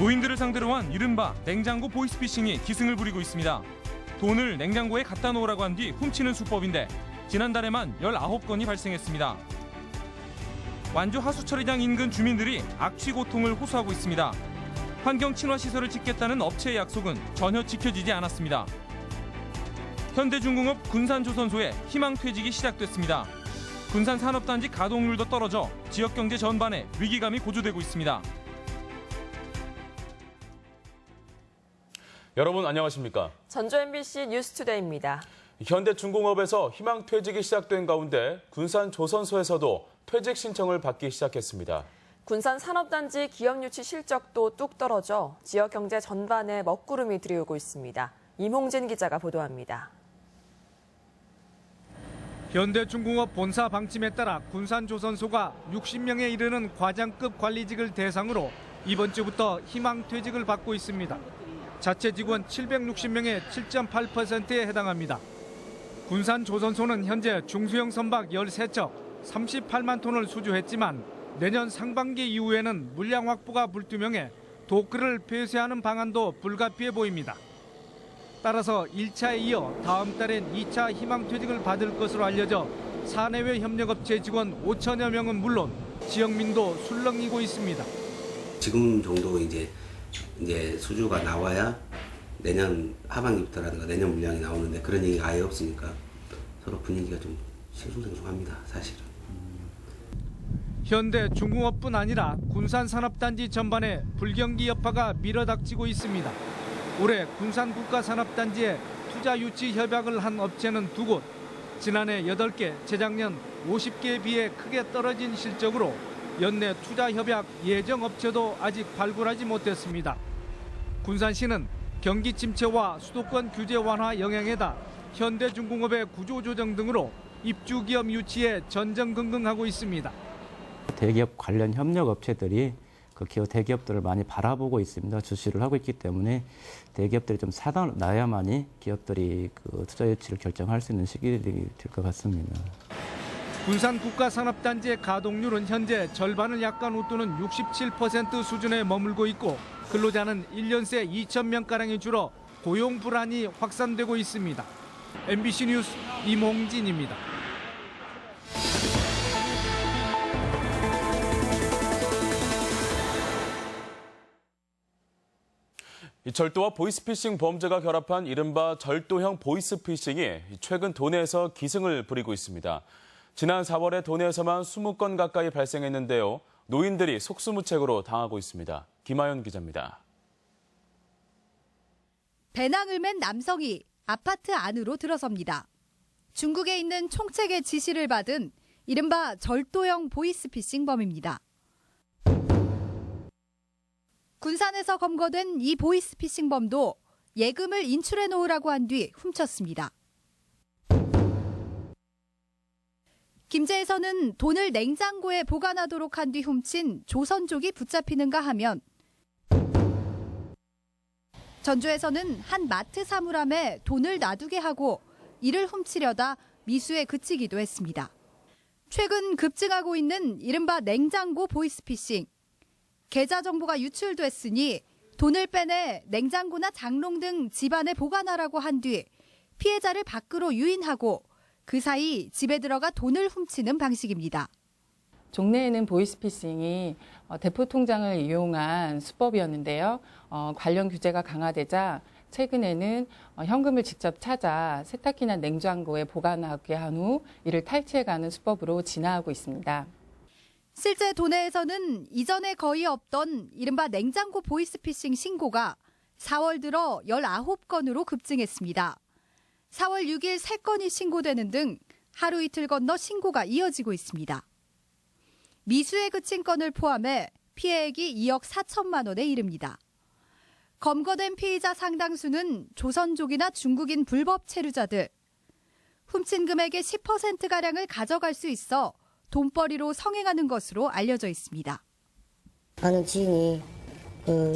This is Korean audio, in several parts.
노인들을 상대로 한 이른바 냉장고 보이스피싱이 기승을 부리고 있습니다. 돈을 냉장고에 갖다 놓으라고 한 뒤 훔치는 수법인데 지난달에만 19건이 발생했습니다. 완주 하수처리장 인근 주민들이 악취 고통을 호소하고 있습니다. 환경 친화 시설을 짓겠다는 업체의 약속은 전혀 지켜지지 않았습니다. 현대중공업 군산조선소에 희망퇴직이 시작됐습니다. 군산 산업단지 가동률도 떨어져 지역 경제 전반에 위기감이 고조되고 있습니다. 여러분 안녕하십니까? 전주 MBC 뉴스투데이입니다. 현대중공업에서 희망퇴직이 시작된 가운데 군산조선소에서도 퇴직 신청을 받기 시작했습니다. 군산 산업단지 기업 유치 실적도 뚝 떨어져 지역 경제 전반에 먹구름이 들이오고 있습니다. 임홍진 기자가 보도합니다. 현대중공업 본사 방침에 따라 군산조선소가 60명에 이르는 과장급 관리직을 대상으로 이번 주부터 희망퇴직을 받고 있습니다. 자체 직원 760명의 7.8%에 해당합니다. 군산조선소는 현재 중수형 선박 13척 38만 톤을 수주했지만 내년 상반기 이후에는 물량 확보가 불투명해 도크를 폐쇄하는 방안도 불가피해 보입니다. 따라서 1차에 이어 다음 달엔 2차 희망퇴직을 받을 것으로 알려져 사내외 협력업체 직원 5천여 명은 물론 지역민도 술렁이고 있습니다. 지금 정도 이제 수주가 나와야 내년 하반기부터라든가 내년 물량이 나오는데 그런 얘기가 아예 없으니까 서로 분위기가 좀 싱숭생숭합니다, 사실은. 현대중공업뿐 아니라 군산산업단지 전반에 불경기 여파가 밀어닥치고 있습니다. 올해 군산국가산업단지에 투자 유치 협약을 한 업체는 2곳, 지난해 8개, 재작년 50개에 비해 크게 떨어진 실적으로 연내 투자 협약 예정 업체도 아직 발굴하지 못했습니다. 군산시는 경기 침체와 수도권 규제 완화 영향에다 현대중공업의 구조조정 등으로 입주기업 유치에 전전긍긍하고 있습니다. 대기업 관련 협력업체들이 그 기업 대기업들을 많이 바라보고 있습니다. 주시를 하고 있기 때문에 대기업들이 좀 살아나야만이 기업들이 그 투자 유치를 결정할 수 있는 시기들이 될 것 같습니다. 군산국가산업단지의 가동률은 현재 절반을 약간 웃도는 67% 수준에 머물고 있고 근로자는 1년 새 2,000명가량이 줄어 고용 불안이 확산되고 있습니다. MBC 뉴스 임홍진입니다. 절도와 보이스피싱 범죄가 결합한 이른바 절도형 보이스피싱이 최근 도내에서 기승을 부리고 있습니다. 지난 4월에 도내에서만 20건 가까이 발생했는데요. 노인들이 속수무책으로 당하고 있습니다. 김하연 기자입니다. 배낭을 맨 남성이 아파트 안으로 들어섭니다. 중국에 있는 총책의 지시를 받은 이른바 절도형 보이스피싱범입니다. 군산에서 검거된 이 보이스피싱범도 예금을 인출해 놓으라고 한 뒤 훔쳤습니다. 김제에서는 돈을 냉장고에 보관하도록 한 뒤 훔친 조선족이 붙잡히는가 하면 전주에서는 한 마트 사물함에 돈을 놔두게 하고 이를 훔치려다 미수에 그치기도 했습니다. 최근 급증하고 있는 이른바 냉장고 보이스피싱. 계좌 정보가 유출됐으니 돈을 빼내 냉장고나 장롱 등 집안에 보관하라고 한 뒤 피해자를 밖으로 유인하고 그 사이 집에 들어가 돈을 훔치는 방식입니다. 종래에는 보이스피싱이 대포 통장을 이용한 수법이었는데요. 관련 규제가 강화되자 최근에는 현금을 직접 찾아 세탁기나 냉장고에 보관하게 한 후 이를 탈취해가는 수법으로 진화하고 있습니다. 실제 도내에서는 이전에 거의 없던 이른바 냉장고 보이스피싱 신고가 4월 들어 19건으로 급증했습니다. 4월 6일 3건이 신고되는 등 하루 이틀 건너 신고가 이어지고 있습니다. 미수에 그친 건을 포함해 피해액이 2억 4천만 원에 이릅니다. 검거된 피의자 상당수는 조선족이나 중국인 불법 체류자들. 훔친 금액의 10%가량을 가져갈 수 있어 돈벌이로 성행하는 것으로 알려져 있습니다. 아는 지인이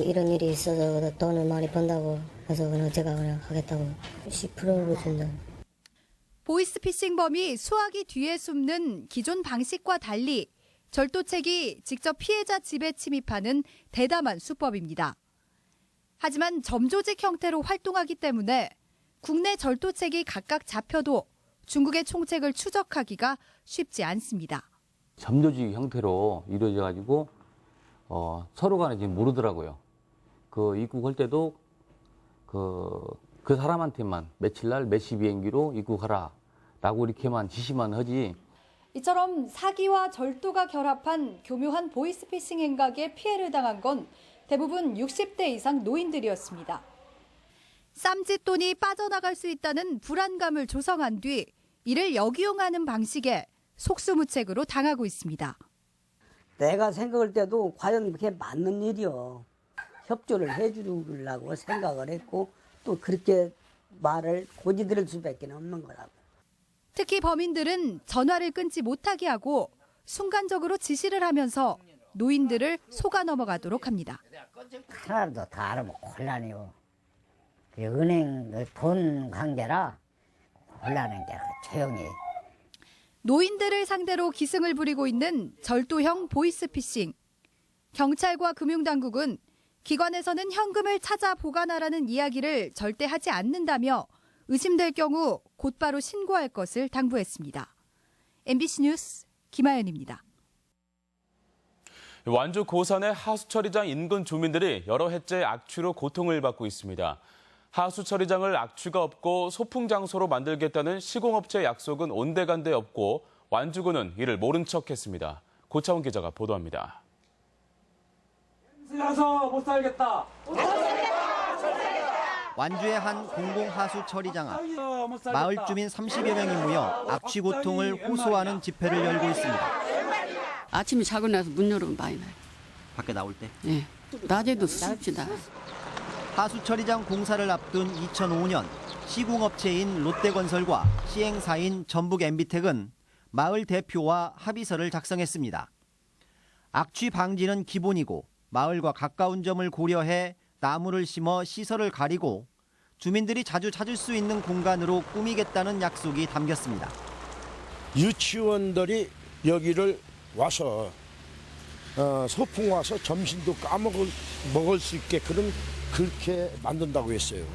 이런 일이 있어서 돈을 많이 번다고 해서 그냥 제가 그냥 하겠다고 10%로 준다. 보이스피싱범이 수화기 뒤에 숨는 기존 방식과 달리 절도책이 직접 피해자 집에 침입하는 대담한 수법입니다. 하지만 점조직 형태로 활동하기 때문에 국내 절도책이 각각 잡혀도 중국의 총책을 추적하기가 쉽지 않습니다. 점조직 형태로 이루어져 가지고 서로 간에 지금 모르더라고요. 그 입국할 때도 그 사람한테만 며칠 날 몇 시 비행기로 입국하라라고 이렇게만 지시만 하지. 이처럼 사기와 절도가 결합한 교묘한 보이스피싱 행각에 피해를 당한 건 대부분 60대 이상 노인들이었습니다. 쌈짓돈이 빠져나갈 수 있다는 불안감을 조성한 뒤 이를 역이용하는 방식에 속수무책으로 당하고 있습니다. 내가 생각할 때도 과연 그게 맞는 일이요. 협조를 해주려고 생각을 했고 또 그렇게 말을 고지 들을 수밖에 없는 거라고. 특히 범인들은 전화를 끊지 못하게 하고 순간적으로 지시를 하면서 노인들을 속아 넘어가도록 합니다. 하나도 다 알아보면 곤란해요. 은행 돈 관계라 곤란한 게 조용히. 노인들을 상대로 기승을 부리고 있는 절도형 보이스피싱. 경찰과 금융당국은 기관에서는 현금을 찾아 보관하라는 이야기를 절대 하지 않는다며 의심될 경우 곧바로 신고할 것을 당부했습니다. MBC 뉴스 김아연입니다. 완주 고산의 하수처리장 인근 주민들이 여러 해째 악취로 고통을 받고 있습니다. 하수처리장을 악취가 없고 소풍 장소로 만들겠다는 시공업체 약속은 온데간데 없고 완주군은 이를 모른 척했습니다. 고차원 기자가 보도합니다. 나서 못 살겠다. 완주의 한 공공하수처리장 앞 마을 주민 30여 명이 모여 악취 고통을 호소하는 집회를 열고 있습니다. 아침에 자고 나서 문 열으면 많이 나요. 밖에 나올 때? 네. 낮에도 습지다. 하수처리장 공사를 앞둔 2005년 시공업체인 롯데건설과 시행사인 전북 MB텍은 마을 대표와 합의서를 작성했습니다. 악취 방지는 기본이고 마을과 가까운 점을 고려해 나무를 심어 시설을 가리고 주민들이 자주 찾을 수 있는 공간으로 꾸미겠다는 약속이 담겼습니다. 유치원들이 여기를 와서 소풍 와서 점심도 먹을 수 있게 그렇게 만든다고 했어요.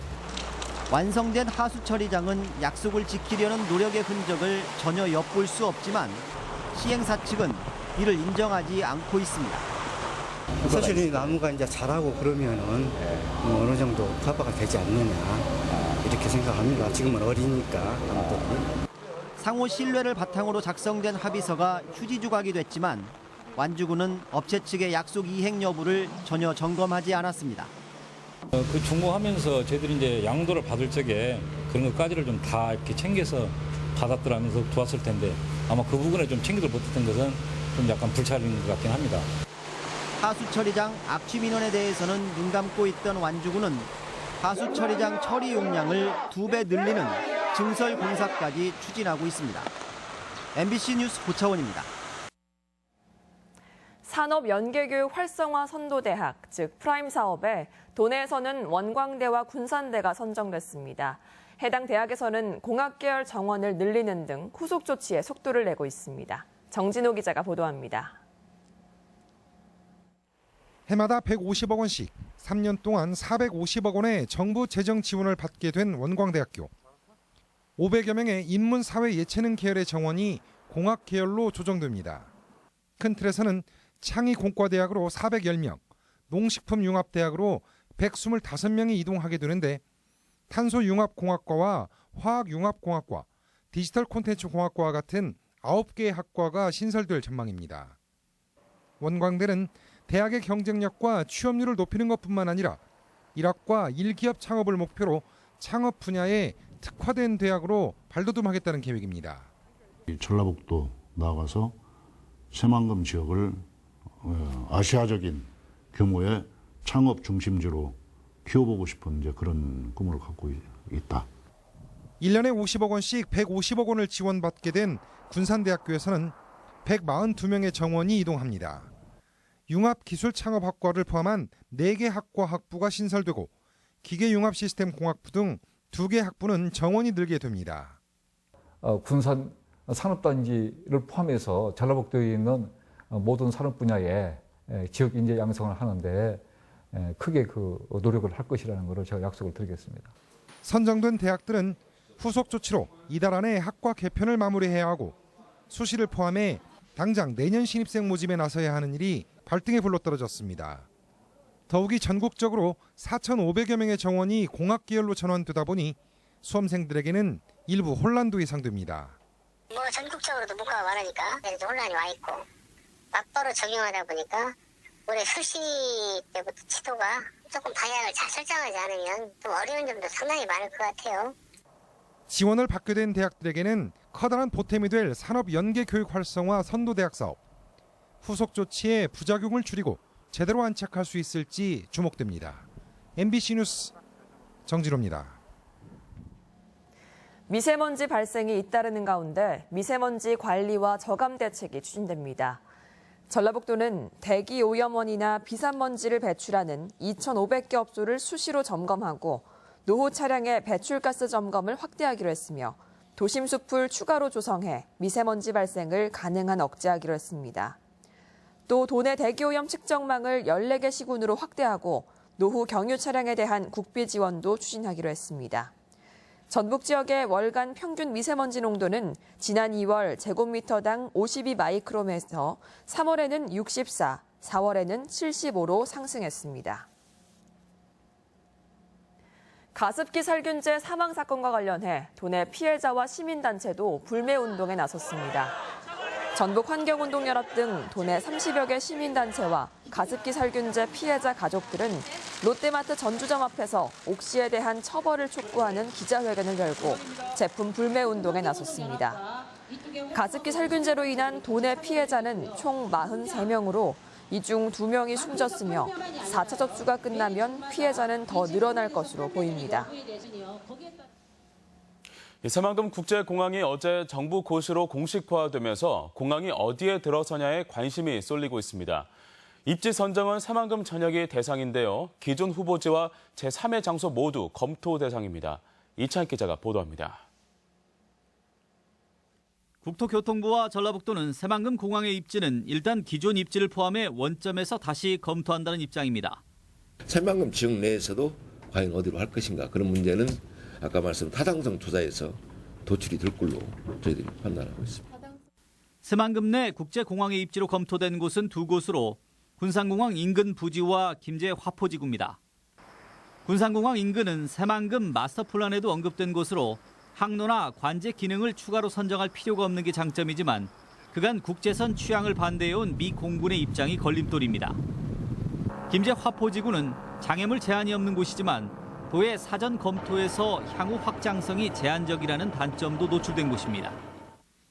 완성된 하수처리장은 약속을 지키려는 노력의 흔적을 전혀 엿볼 수 없지만 시행사 측은 이를 인정하지 않고 있습니다. 사실 이 나무가 이제 자라고 그러면은 어느 정도 커버가 되지 않느냐 이렇게 생각합니다. 지금은 어리니까 나무들이. 상호 신뢰를 바탕으로 작성된 합의서가 휴지 조각이 됐지만 완주군은 업체 측의 약속 이행 여부를 전혀 점검하지 않았습니다. 그 준공하면서 저희들이 이제 양도를 받을 적에 그런 것까지를 좀 다 이렇게 챙겨서 받았더라면서 좋았을 텐데 아마 그 부분에 좀 챙기들 못했던 것은 좀 약간 불찰인 것 같긴 합니다. 하수처리장 악취 민원에 대해서는 눈 감고 있던 완주군은 하수처리장 처리 용량을 2배 늘리는 증설 공사까지 추진하고 있습니다. MBC 뉴스 고차원입니다. 산업연계교육 활성화 선도대학, 즉 프라임 사업에 도내에서는 원광대와 군산대가 선정됐습니다. 해당 대학에서는 공학계열 정원을 늘리는 등 후속 조치에 속도를 내고 있습니다. 정진호 기자가 보도합니다. 해마다 150억 원씩 3년 동안 450억 원의 정부 재정 지원을 받게 된 원광대학교. 500여 명의 인문, 사회, 예체능 계열의 정원이 공학 계열로 조정됩니다. 큰 틀에서는 창의 공과대학으로 410명, 농식품융합대학으로 125명이 이동하게 되는데 탄소융합공학과와 화학융합공학과, 디지털 콘텐츠 공학과와 같은 9개의 학과가 신설될 전망입니다. 원광대는 대학의 경쟁력과 취업률을 높이는 것뿐만 아니라 일학과 1기업 창업을 목표로 창업 분야에 특화된 대학으로 발돋움하겠다는 계획입니다. 전라북도 나가서 새만금 지역을 아시아적인 규모의 창업 중심지로 키워보고 싶은 이제 그런 꿈을 갖고 있다. 1년에 50억 원씩 150억 원을 지원받게 된 군산대학교에서는 142명의 정원이 이동합니다. 융합기술창업학과를 포함한 4개 학과 학부가 신설되고 기계융합시스템공학부 등 2개 학부는 정원이 늘게 됩니다. 군산 산업단지를 포함해서 전라북도에 있는 모든 산업 분야에 지역 인재 양성을 하는데 크게 노력을 할 것이라는 것을 제가 약속을 드리겠습니다. 선정된 대학들은 후속 조치로 이달 안에 학과 개편을 마무리해야 하고 수시를 포함해 당장 내년 신입생 모집에 나서야 하는 일이 발등에 불러떨어졌습니다. 더욱이 전국적으로 4,500여 명의 정원이 공학 계열로 전환되다 보니 수험생들에게는 일부 혼란도 예상됩니다. 전국적으로도 문과가 많으니까 혼란이 와 있고 맞바로 적용하다 보니까 올해 수시 때부터 지도가 조금 방향을 잘 설정하지 않으면 좀 어려운 점도 상당히 많을 것 같아요. 지원을 받게 된 대학들에게는 커다란 보탬이 될 산업 연계 교육 활성화 선도대학 사업. 후속 조치의 부작용을 줄이고 제대로 안착할 수 있을지 주목됩니다. MBC 뉴스 정진호입니다. 미세먼지 발생이 잇따르는 가운데 미세먼지 관리와 저감 대책이 추진됩니다. 전라북도는 대기 오염원이나 비산먼지를 배출하는 2,500개 업소를 수시로 점검하고 노후 차량의 배출가스 점검을 확대하기로 했으며 도심 숲을 추가로 조성해 미세먼지 발생을 가능한 억제하기로 했습니다. 또 도내 대기오염 측정망을 14개 시군으로 확대하고 노후 경유 차량에 대한 국비 지원도 추진하기로 했습니다. 전북 지역의 월간 평균 미세먼지 농도는 지난 2월 제곱미터당 52 마이크롬에서 3월에는 64, 4월에는 75로 상승했습니다. 가습기 살균제 사망 사건과 관련해 도내 피해자와 시민단체도 불매운동에 나섰습니다. 전북환경운동연합 등 도내 30여 개 시민단체와 가습기 살균제 피해자 가족들은 롯데마트 전주점 앞에서 옥시에 대한 처벌을 촉구하는 기자회견을 열고 제품 불매운동에 나섰습니다. 가습기 살균제로 인한 도내 피해자는 총 43명으로 이 중 2명이 숨졌으며 4차 접수가 끝나면 피해자는 더 늘어날 것으로 보입니다. 새만금 국제공항이 어제 정부 고시로 공식화되면서 공항이 어디에 들어서냐에 관심이 쏠리고 있습니다. 입지 선정은 새만금 전역이 대상인데요. 기존 후보지와 제3의 장소 모두 검토 대상입니다. 이찬 기자가 보도합니다. 국토교통부와 전라북도는 새만금 공항의 입지는 일단 기존 입지를 포함해 원점에서 다시 검토한다는 입장입니다. 새만금 지역 내에서도 과연 어디로 할 것인가 그런 문제는 아까 말씀 타당성 조사에서 도출이 될 걸로 저희들이 판단하고 있습니다. 새만금 내 국제공항의 입지로 검토된 곳은 두 곳으로 군산공항 인근 부지와 김제 화포지구입니다. 군산공항 인근은 새만금 마스터플랜에도 언급된 곳으로 항로나 관제 기능을 추가로 선정할 필요가 없는 게 장점이지만 그간 국제선 취향을 반대해온 미 공군의 입장이 걸림돌입니다. 김제 화포지구는 장애물 제한이 없는 곳이지만 도의 사전 검토에서 향후 확장성이 제한적이라는 단점도 노출된 곳입니다.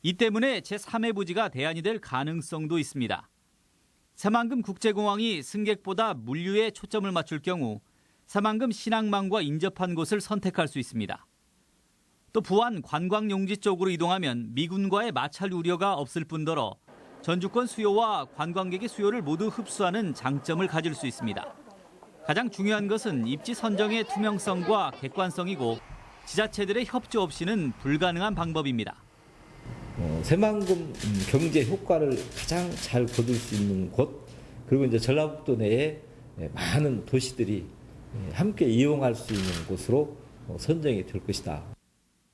이 때문에 제3의 부지가 대안이 될 가능성도 있습니다. 새만금 국제공항이 승객보다 물류에 초점을 맞출 경우 새만금 신항망과 인접한 곳을 선택할 수 있습니다. 또 부안 관광용지 쪽으로 이동하면 미군과의 마찰 우려가 없을 뿐더러 전주권 수요와 관광객의 수요를 모두 흡수하는 장점을 가질 수 있습니다. 가장 중요한 것은 입지 선정의 투명성과 객관성이고 지자체들의 협조 없이는 불가능한 방법입니다. 새만금 경제 효과를 가장 잘 거둘 수 있는 곳, 그리고 이제 전라북도 내에 많은 도시들이 함께 이용할 수 있는 곳으로 선정이 될 것이다.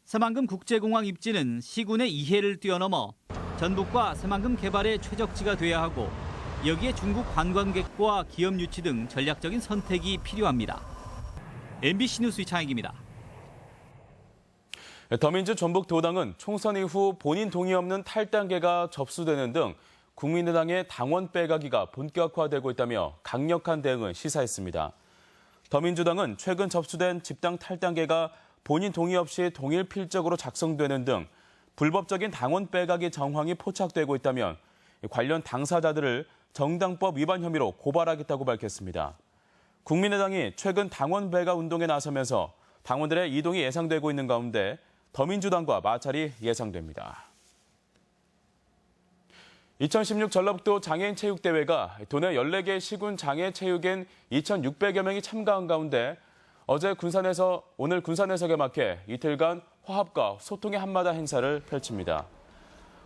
새만금 국제공항 입지는 시군의 이해를 뛰어넘어 전북과 새만금 개발의 최적지가 돼야 하고 여기에 중국 관광객과 기업 유치 등 전략적인 선택이 필요합니다. MBC 뉴스 이창익입니다. 더민주 전북도당은 총선 이후 본인 동의 없는 탈당계가 접수되는 등 국민의당의 당원 빼가기가 본격화되고 있다며 강력한 대응을 시사했습니다. 더민주당은 최근 접수된 집당 탈당계가 본인 동의 없이 동일 필적으로 작성되는 등 불법적인 당원 빼가기 정황이 포착되고 있다면 관련 당사자들을 정당법 위반 혐의로 고발하겠다고 밝혔습니다. 국민의당이 최근 당원 배가 운동에 나서면서 당원들의 이동이 예상되고 있는 가운데 더민주당과 마찰이 예상됩니다. 2016 전라북도 장애인체육대회가 도내 14개 시군 장애체육인 2,600여 명이 참가한 가운데 오늘 군산에서 개막해 이틀간 화합과 소통의 한마다 행사를 펼칩니다.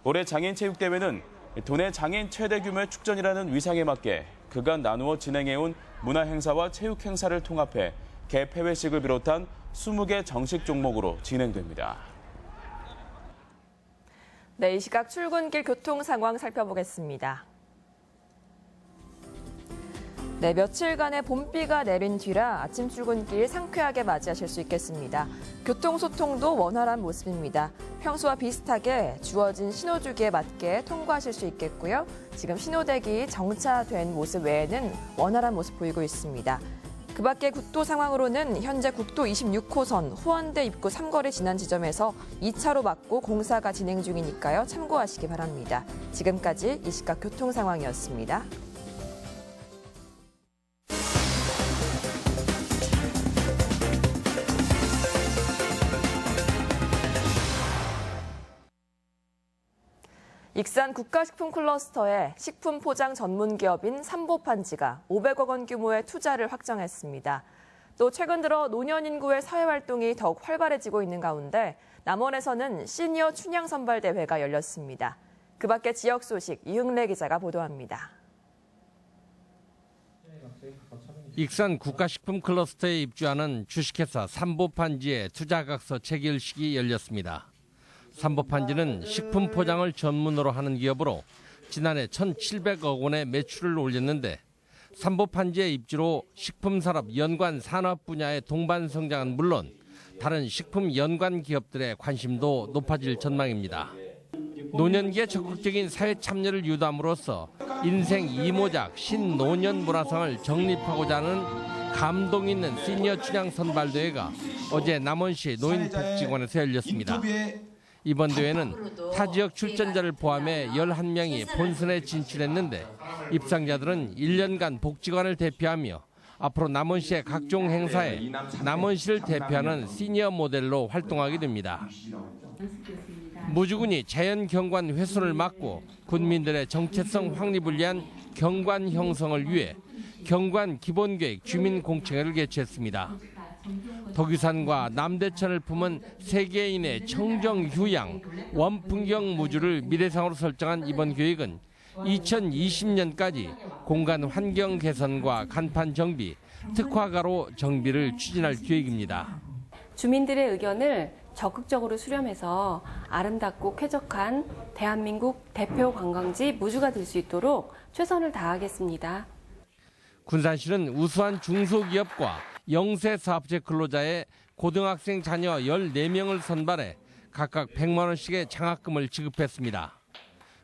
올해 장애인체육대회는 도내 장애인 최대 규모의 축전이라는 위상에 맞게 그간 나누어 진행해온 문화행사와 체육행사를 통합해 개폐회식을 비롯한 20개 정식 종목으로 진행됩니다. 네, 이 시각 출근길 교통 상황 살펴보겠습니다. 네, 며칠간의 봄비가 내린 뒤라 아침 출근길 상쾌하게 맞이하실 수 있겠습니다. 교통소통도 원활한 모습입니다. 평소와 비슷하게 주어진 신호주기에 맞게 통과하실 수 있겠고요. 지금 신호대기 정차된 모습 외에는 원활한 모습 보이고 있습니다. 그 밖에 국도 상황으로는 현재 국도 26호선 호원대 입구 삼거리 지난 지점에서 2차로 막고 공사가 진행 중이니까요. 참고하시기 바랍니다. 지금까지 이 시각 교통 상황이었습니다. 익산 국가식품 클러스터에 식품 포장 전문 기업인 삼보판지가 500억 원 규모의 투자를 확정했습니다. 또 최근 들어 노년 인구의 사회활동이 더욱 활발해지고 있는 가운데 남원에서는 시니어 춘향 선발 대회가 열렸습니다. 그 밖에 지역 소식 이흥래 기자가 보도합니다. 익산 국가식품 클러스터에 입주하는 주식회사 삼보판지의 투자각서 체결식이 열렸습니다. 삼보판지는 식품 포장을 전문으로 하는 기업으로 지난해 1,700억 원의 매출을 올렸는데 삼보판지의 입주로 식품산업 연관 산업 분야의 동반 성장은 물론 다른 식품 연관 기업들의 관심도 높아질 전망입니다. 노년기의 적극적인 사회 참여를 유도함으로써 인생 이모작 신노년 문화상을 정립하고자 하는 감동 있는 시니어 춘향 선발대회가 어제 남원시 노인복지관에서 열렸습니다. 이번 대회는 타 지역 출전자를 포함해 11명이 본선에 진출했는데 입상자들은 1년간 복지관을 대표하며 앞으로 남원시의 각종 행사에 남원시를 대표하는 시니어 모델로 활동하게 됩니다. 무주군이 자연경관 훼손을 막고 군민들의 정체성 확립을 위한 경관 형성을 위해 경관 기본계획 주민공청회를 개최했습니다. 덕유산과 남대천을 품은 세계인의 청정휴양 원풍경 무주를 미래상으로 설정한 이번 계획은 2020년까지 공간 환경 개선과 간판 정비, 특화가로 정비를 추진할 계획입니다. 주민들의 의견을 적극적으로 수렴해서 아름답고 쾌적한 대한민국 대표 관광지 무주가 될 수 있도록 최선을 다하겠습니다. 군산시는 우수한 중소기업과 영세사업체 근로자의 고등학생 자녀 14명을 선발해 각각 100만 원씩의 장학금을 지급했습니다.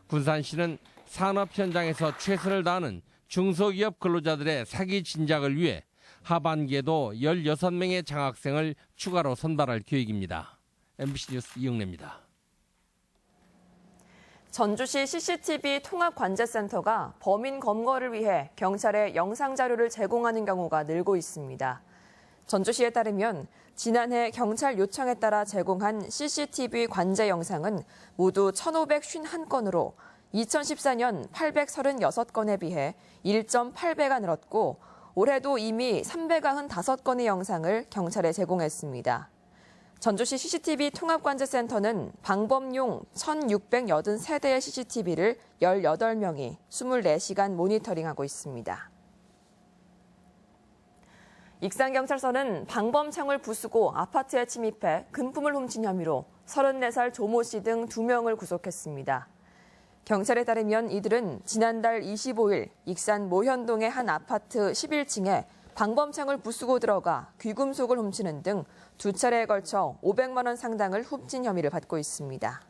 군산시는 산업 현장에서 최선을 다하는 중소기업 근로자들의 사기 진작을 위해 하반기에도 16명의 장학생을 추가로 선발할 계획입니다. MBC 뉴스 이흥래입니다. 전주시 CCTV 통합관제센터가 범인 검거를 위해 경찰에 영상자료를 제공하는 경우가 늘고 있습니다. 전주시에 따르면 지난해 경찰 요청에 따라 제공한 CCTV 관제 영상은 모두 1,551건으로 2014년 836건에 비해 1.8배가 늘었고 올해도 이미 395건의 영상을 경찰에 제공했습니다. 전주시 CCTV 통합관제센터는 방범용 1,683대의 CCTV를 18명이 24시간 모니터링하고 있습니다. 익산경찰서는 방범창을 부수고 아파트에 침입해 금품을 훔친 혐의로 34살 조모 씨 등 2명을 구속했습니다. 경찰에 따르면 이들은 지난달 25일 익산 모현동의 한 아파트 11층에 방범창을 부수고 들어가 귀금속을 훔치는 등 2차례에 걸쳐 500만 원 상당을 훔친 혐의를 받고 있습니다.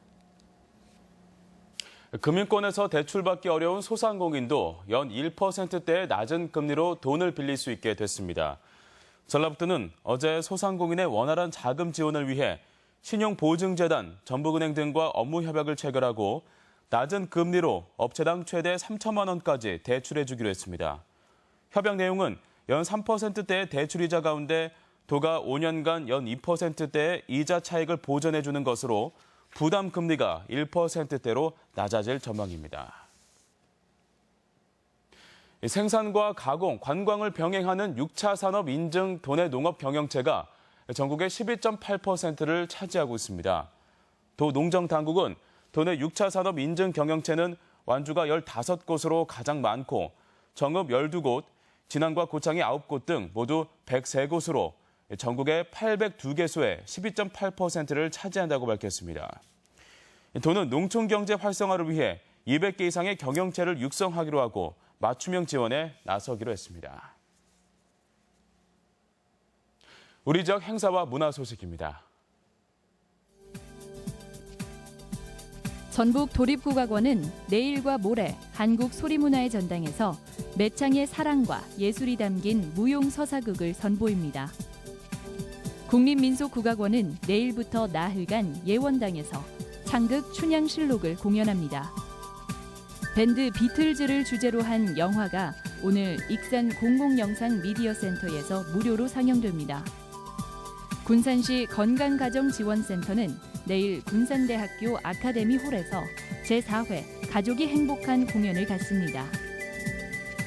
금융권에서 대출받기 어려운 소상공인도 연 1%대의 낮은 금리로 돈을 빌릴 수 있게 됐습니다. 전라북도는 어제 소상공인의 원활한 자금 지원을 위해 신용보증재단, 전북은행 등과 업무 협약을 체결하고 낮은 금리로 업체당 최대 3천만 원까지 대출해주기로 했습니다. 협약 내용은 연 3%대의 대출이자 가운데 도가 5년간 연 2%대의 이자 차익을 보전해주는 것으로 부담 금리가 1%대로 낮아질 전망입니다. 생산과 가공, 관광을 병행하는 6차 산업 인증 도내 농업 경영체가 전국의 12.8%를 차지하고 있습니다. 도 농정당국은 도내 6차 산업 인증 경영체는 완주가 15곳으로 가장 많고 정읍 12곳, 진안과 고창이 9곳 등 모두 103곳으로 전국의 802개소의 12.8%를 차지한다고 밝혔습니다. 도는 농촌 경제 활성화를 위해 200개 이상의 경영체를 육성하기로 하고 맞춤형 지원에 나서기로 했습니다. 우리 지역 행사와 문화 소식입니다. 전북 도립국악원은 내일과 모레 한국 소리문화의 전당에서 매창의 사랑과 예술이 담긴 무용 서사극을 선보입니다. 국립민속국악원은 내일부터 나흘간 예원당에서 창극 춘향실록을 공연합니다. 밴드 비틀즈를 주제로 한 영화가 오늘 익산 공공영상미디어센터에서 무료로 상영됩니다. 군산시 건강가정지원센터는 내일 군산대학교 아카데미홀에서 제4회 가족이 행복한 공연을 갖습니다.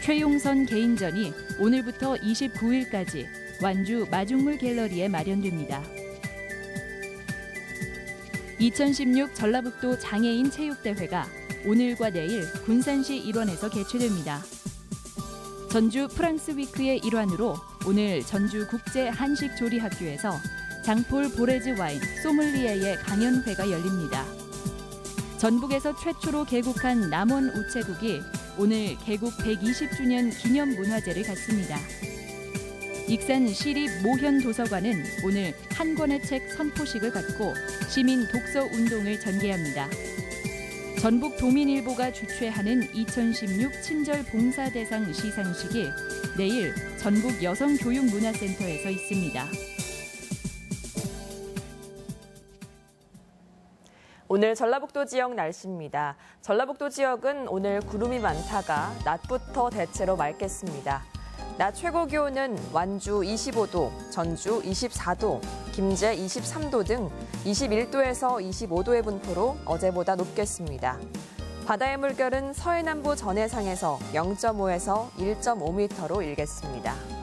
최용선 개인전이 오늘부터 29일까지 완주 마중물 갤러리에 마련됩니다. 2016 전라북도 장애인 체육대회가 오늘과 내일 군산시 일원에서 개최됩니다. 전주 프랑스 위크의 일환으로 오늘 전주 국제한식조리학교에서 장폴 보레즈 와인 소믈리에의 강연회가 열립니다. 전북에서 최초로 개국한 남원 우체국이 오늘 개국 120주년 기념 문화제를 갖습니다. 익산 시립모현도서관은 오늘 한 권의 책 선포식을 갖고 시민 독서 운동을 전개합니다. 전북도민일보가 주최하는 2016 친절 봉사대상 시상식이 내일 전북 여성교육문화센터에서 있습니다. 오늘 전라북도 지역 날씨입니다. 전라북도 지역은 오늘 구름이 많다가 낮부터 대체로 맑겠습니다. 낮 최고 기온은 완주 25도, 전주 24도, 김제 23도 등 21도에서 25도의 분포로 어제보다 높겠습니다. 바다의 물결은 서해남부 전해상에서 0.5에서 1.5m로 일겠습니다.